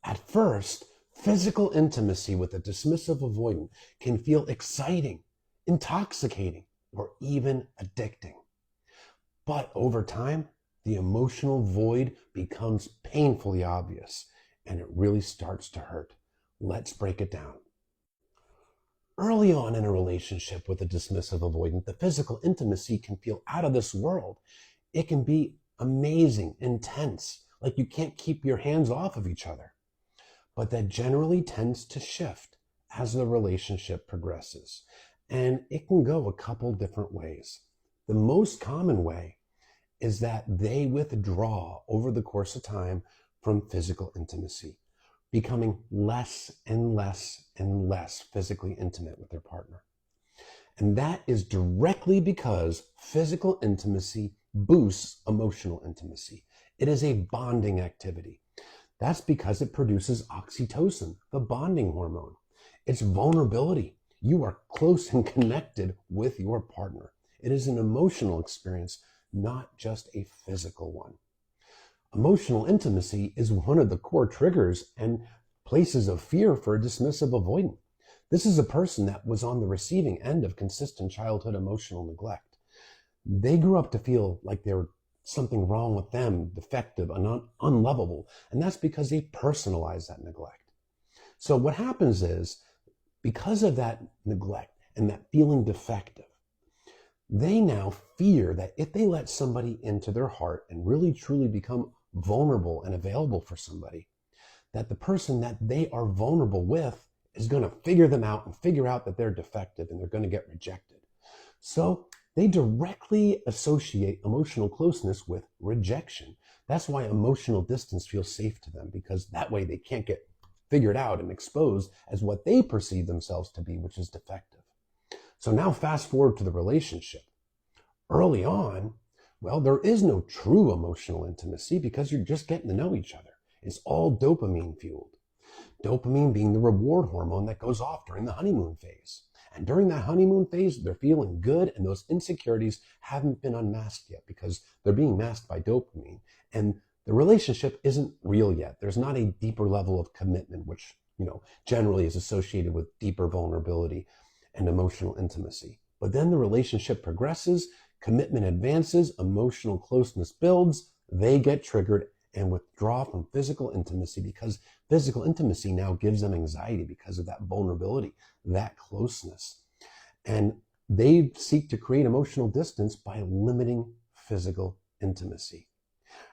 At first, physical intimacy with a dismissive avoidant can feel exciting, intoxicating, or even addicting. But over time, the emotional void becomes painfully obvious and it really starts to hurt. Let's break it down. Early on in a relationship with a dismissive avoidant, the physical intimacy can feel out of this world. It can be amazing, intense, like you can't keep your hands off of each other. But that generally tends to shift as the relationship progresses. And it can go a couple different ways. The most common way is that they withdraw over the course of time from physical intimacy, becoming less and less and less physically intimate with their partner. And that is directly because physical intimacy boosts emotional intimacy. It is a bonding activity. That's because it produces oxytocin, the bonding hormone. It's vulnerability. You are close and connected with your partner. It is an emotional experience, not just a physical one. Emotional intimacy is one of the core triggers and places of fear for a dismissive avoidant. This is a person that was on the receiving end of consistent childhood emotional neglect. They grew up to feel like there was something wrong with them, defective, and unlovable, and that's because they personalize that neglect. So what happens is, because of that neglect and that feeling defective, they now fear that if they let somebody into their heart and really truly become vulnerable and available for somebody, that the person that they are vulnerable with is going to figure them out and figure out that they're defective and they're going to get rejected. So they directly associate emotional closeness with rejection. That's why emotional distance feels safe to them, because that way they can't get figured out and exposed as what they perceive themselves to be, which is defective. So now fast forward to the relationship. Early on, well, there is no true emotional intimacy because you're just getting to know each other. It's all dopamine fueled. Dopamine being the reward hormone that goes off during the honeymoon phase. And during that honeymoon phase, they're feeling good and those insecurities haven't been unmasked yet because they're being masked by dopamine. And the relationship isn't real yet. There's not a deeper level of commitment, which, generally is associated with deeper vulnerability and emotional intimacy. But then the relationship progresses, commitment advances, emotional closeness builds, they get triggered and withdraw from physical intimacy because physical intimacy now gives them anxiety because of that vulnerability, that closeness. And they seek to create emotional distance by limiting physical intimacy.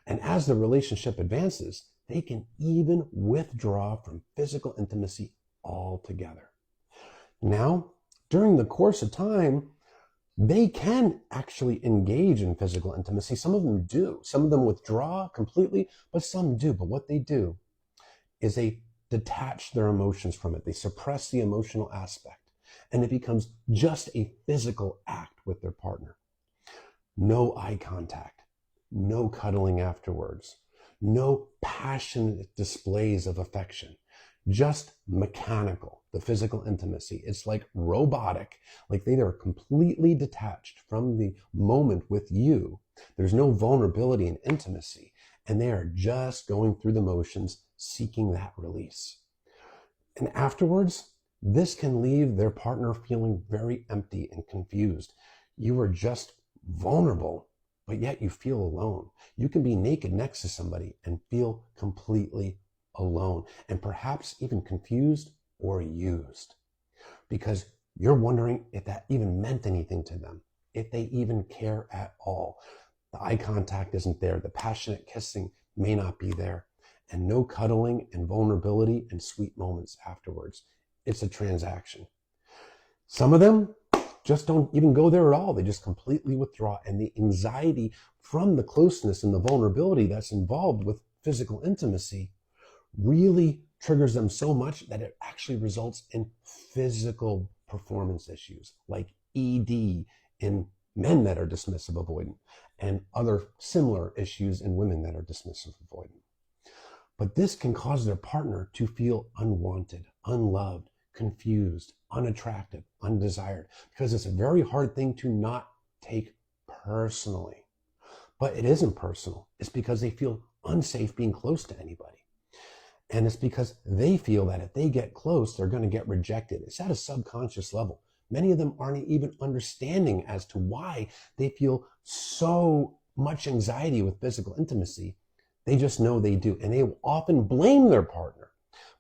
And as the relationship advances, they can even withdraw from physical intimacy altogether. Now, during the course of time, they can actually engage in physical intimacy. Some of them do. Some of them withdraw completely, but some do. But what they do is they detach their emotions from it. They suppress the emotional aspect, and it becomes just a physical act with their partner. No eye contact, no cuddling afterwards, no passionate displays of affection, just mechanical, the physical intimacy. It's like robotic, like they are completely detached from the moment with you. There's no vulnerability and intimacy, and they are just going through the motions, seeking that release. And afterwards, this can leave their partner feeling very empty and confused. You are just vulnerable, but yet you feel alone. You can be naked next to somebody and feel completely alone, and perhaps even confused or used, because you're wondering if that even meant anything to them, if they even care at all. The eye contact isn't there, the passionate kissing may not be there, and no cuddling and vulnerability and sweet moments afterwards. It's a transaction. Some of them just don't even go there at all. They just completely withdraw, and the anxiety from the closeness and the vulnerability that's involved with physical intimacy really triggers them so much that it actually results in physical performance issues like ED in men that are dismissive avoidant and other similar issues in women that are dismissive avoidant. But this can cause their partner to feel unwanted, unloved, confused, unattractive, undesired, because it's a very hard thing to not take personally. But it isn't personal. It's because they feel unsafe being close to anybody. And it's because they feel that if they get close, they're going to get rejected. It's at a subconscious level. Many of them aren't even understanding as to why they feel so much anxiety with physical intimacy. They just know they do. And they will often blame their partner,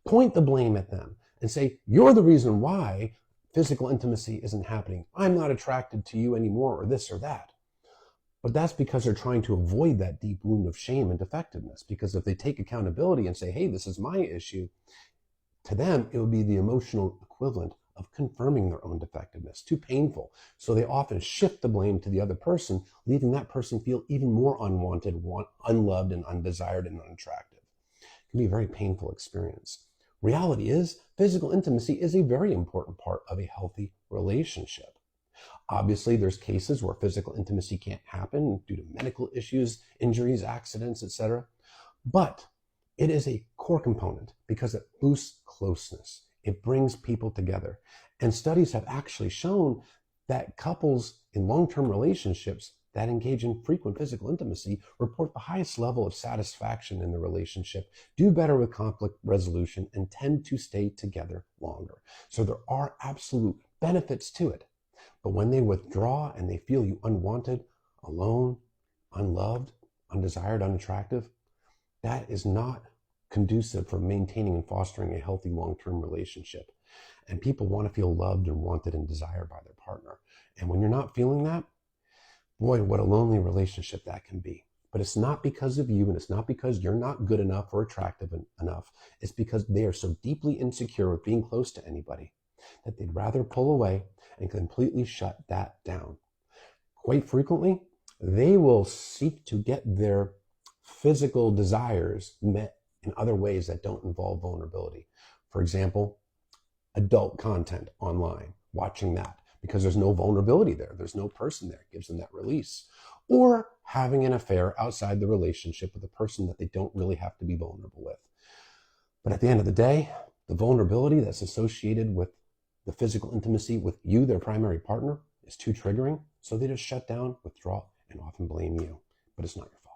point the blame at them, and say, you're the reason why physical intimacy isn't happening. I'm not attracted to you anymore, or this or that. But that's because they're trying to avoid that deep wound of shame and defectiveness. Because if they take accountability and say, hey, this is my issue, to them, it would be the emotional equivalent of confirming their own defectiveness. Too painful. So they often shift the blame to the other person, leaving that person feel even more unwanted, unloved, and undesired and unattractive. It can be a very painful experience. Reality is, physical intimacy is a very important part of a healthy relationship. Obviously, there's cases where physical intimacy can't happen due to medical issues, injuries, accidents, etc. But it is a core component because it boosts closeness. It brings people together. And studies have actually shown that couples in long-term relationships that engage in frequent physical intimacy report the highest level of satisfaction in the relationship, do better with conflict resolution, and tend to stay together longer. So there are absolute benefits to it. But when they withdraw and they feel you unwanted, alone, unloved, undesired, unattractive, that is not conducive for maintaining and fostering a healthy long-term relationship. And people want to feel loved and wanted and desired by their partner. And when you're not feeling that, boy, what a lonely relationship that can be. But it's not because of you, and it's not because you're not good enough or attractive enough. It's because they are so deeply insecure with being close to anybody that they'd rather pull away and completely shut that down. Quite frequently, they will seek to get their physical desires met in other ways that don't involve vulnerability. For example, adult content online, watching that because there's no vulnerability there. There's no person there. It gives them that release. Or having an affair outside the relationship with a person that they don't really have to be vulnerable with. But at the end of the day, the vulnerability that's associated with the physical intimacy with you, their primary partner, is too triggering. So they just shut down, withdraw, and often blame you. But it's not your fault.